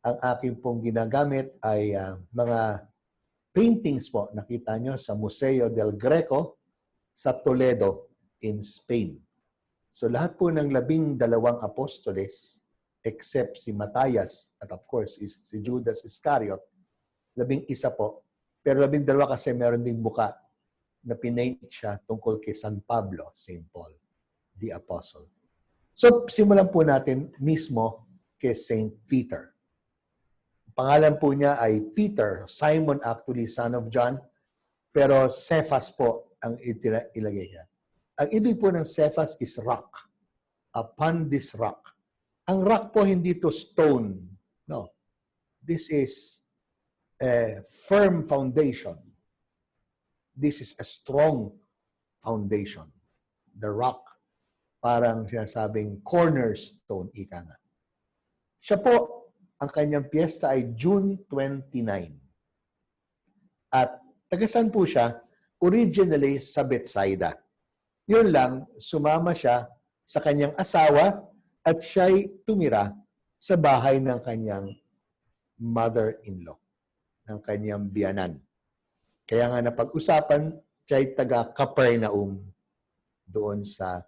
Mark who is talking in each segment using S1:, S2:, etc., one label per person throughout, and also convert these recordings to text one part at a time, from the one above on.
S1: Ang aking pong ginagamit ay mga paintings po. Nakita nyo sa Museo del Greco sa Toledo in Spain. So lahat po ng 12 apostoles, except si Matthias, at of course si Judas Iscariot, 11 po. Pero 12 kasi meron ding buka na pinaint siya tungkol kay San Pablo, St. Paul, the Apostle. So simulan po natin mismo kay St. Peter. Pangalan po niya ay Peter, Simon actually, son of John, pero Cephas po ang ilagay niya. Ang ibig po ng Cephas is rock. Upon this rock. Ang rock po hindi to stone. No. This is a firm foundation. This is a strong foundation. The rock, parang sinasabing cornerstone, ika nga. Siya po, ang kanyang piyesta ay June 29. At tagasan po siya, originally sa Bethsaida. Yun lang, sumama siya sa kanyang asawa at siya'y tumira sa bahay ng kanyang mother-in-law, ng kanyang biyanan. Kaya nga napag-usapan, siya'y taga Capernaum doon sa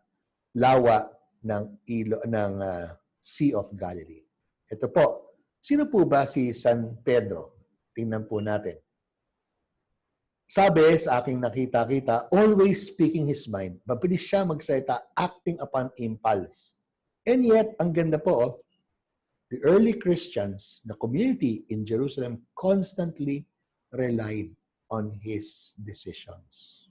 S1: lawa ng Sea of Galilee. Ito po, sino po ba si San Pedro? Tingnan po natin. Sabi sa aking nakita-kita, always speaking his mind. Mabilis siya magsalita, acting upon impulse. And yet, ang ganda po, the early Christians, the community in Jerusalem, constantly relied on his decisions.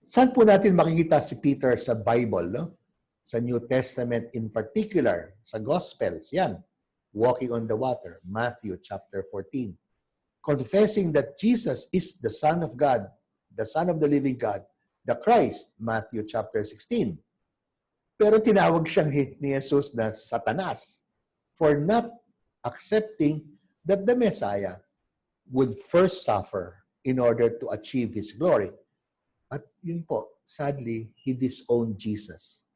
S1: Saan po natin makikita si Peter sa Bible? No? Sa New Testament in particular, sa Gospels, yan. Walking on the water, Matthew chapter 14. Confessing that Jesus is the Son of God, the Son of the living God, the Christ, Matthew chapter 16. Pero tinawag siyang ni Jesus na Satanas for not accepting that the Messiah would first suffer in order to achieve His glory. At yun po, sadly, he disowned Jesus.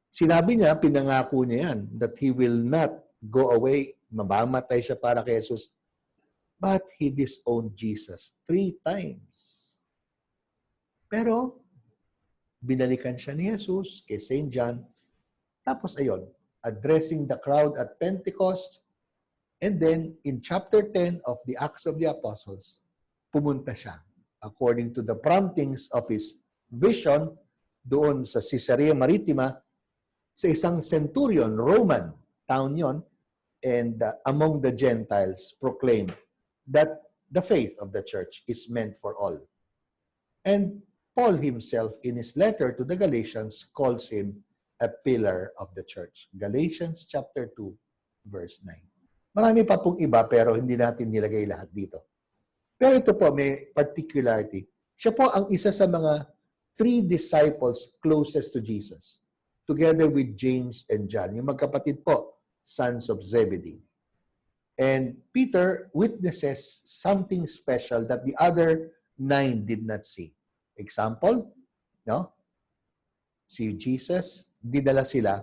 S1: Sinabi niya, pinangako niya yan, that he will not go away, mamamatay siya para kay Jesus. But he disowned Jesus 3 times. Pero, binalikan siya ni Jesus kay St. John. Tapos ayon, addressing the crowd at Pentecost. And then, in chapter 10 of the Acts of the Apostles, pumunta siya according to the promptings of his vision doon sa Caesarea Maritima sa isang centurion, Roman town yon, and among the Gentiles proclaimed that the faith of the church is meant for all. And Paul himself, in his letter to the Galatians, calls him a pillar of the church. Galatians chapter 2, verse 9. Marami pa pong iba, pero hindi natin nilagay lahat dito. Pero ito po, may particularity. Siya po ang isa sa mga 3 disciples closest to Jesus, together with James and John, yung magkapatid po, sons of Zebedee. And Peter witnesses something special that the other 9 did not see. Example, no? Si Jesus, dinala sila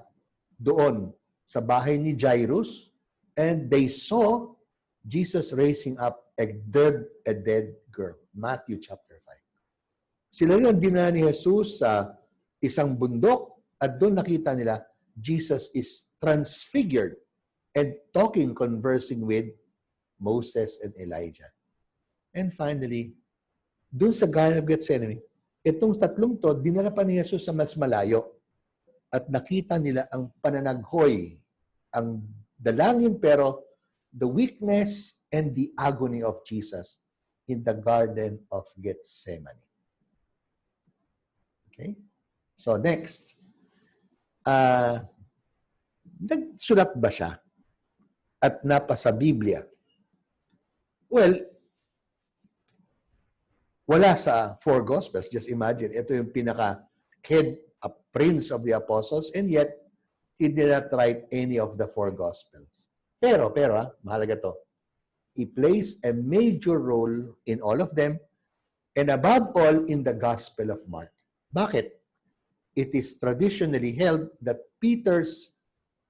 S1: doon sa bahay ni Jairus, and they saw Jesus raising up a dead girl. Matthew chapter 5. Sila rin dinala ni Jesus sa isang bundok, at doon nakita nila Jesus is transfigured and talking, conversing with Moses and Elijah. And finally, dun sa Garden of Gethsemane, itong 3 to, dinala pa ni Jesus sa mas malayo. At nakita nila ang pananaghoy, ang dalangin, pero the weakness and the agony of Jesus in the Garden of Gethsemane. Okay? So next, nagsulat ba siya? At napasa Biblia? Well, wala sa 4 Gospels. Just imagine, ito yung pinaka-head, a prince of the apostles, and yet, he did not write any of the 4 Gospels. Pero, mahalaga to. He plays a major role in all of them, and above all, in the Gospel of Mark. Bakit? It is traditionally held that Peter's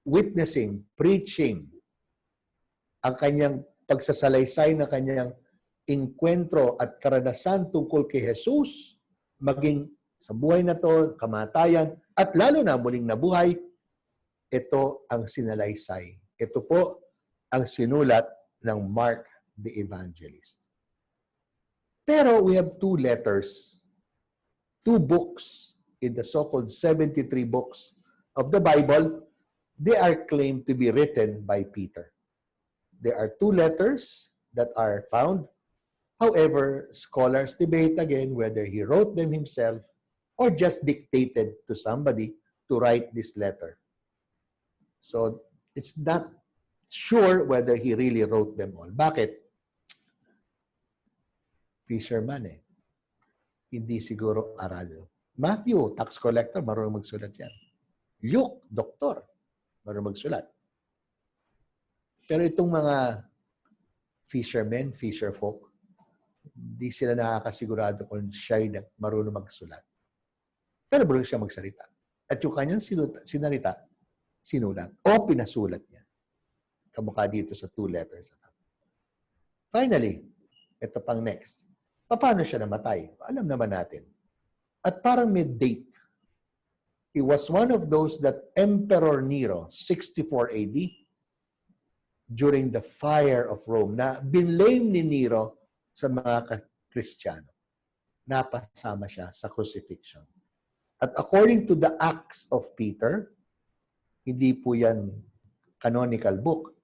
S1: witnessing, preaching, ang kanyang pagsasalaysay ng kanyang inkwentro at karanasan tungkol kay Jesus, maging sa buhay na to, kamatayan, at lalo na muling nabuhay, ito ang sinalaysay. Ito po ang sinulat ng Mark the Evangelist. Pero we have two letters, two books in the so-called 73 books of the Bible. They are claimed to be written by Peter. There are two letters that are found. However, scholars debate again whether he wrote them himself or just dictated to somebody to write this letter. So, it's not sure whether he really wrote them all. Bakit? Fisherman eh. Hindi siguro aral. Matthew, tax collector, marunong magsulat yan. Luke, doktor, marunong magsulat. Pero itong mga fishermen, fisherfolk, hindi sila nakakasigurado kung siya'y marunong magsulat. Pero marunong siya magsalita. At yung kanyang sinulat o pinasulat niya. Kamukha dito sa two letters. Finally, ito pang next. Paano siya namatay? Alam naman natin. At parang may date. He was one of those that Emperor Nero, 64 AD, during the fire of Rome, na binlame ni Nero sa mga Kristiyano. Napasama siya sa crucifixion. At according to the Acts of Peter, hindi po yan canonical book.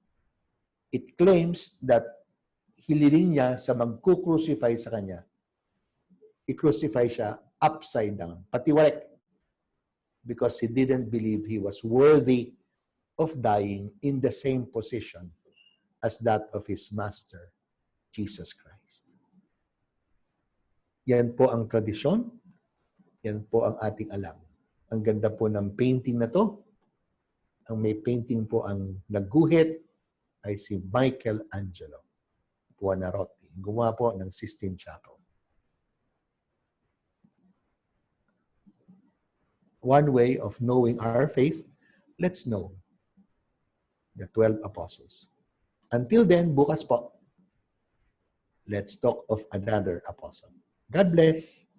S1: It claims that hililing niya sa magkukrucify sa kanya, i-crucify siya upside down, patiwalek, because he didn't believe he was worthy of dying in the same position as that of his master, Jesus Christ. Yan po ang tradisyon. Yan po ang ating alam. Ang ganda po ng painting na to. Ang may painting po ang nagguhit ay si Michelangelo Buonarroti. Gumawa po ng Sistine Chapel. One way of knowing our faith, let's know the 12 apostles. Until then, bukas po, let's talk of another apostle. God bless.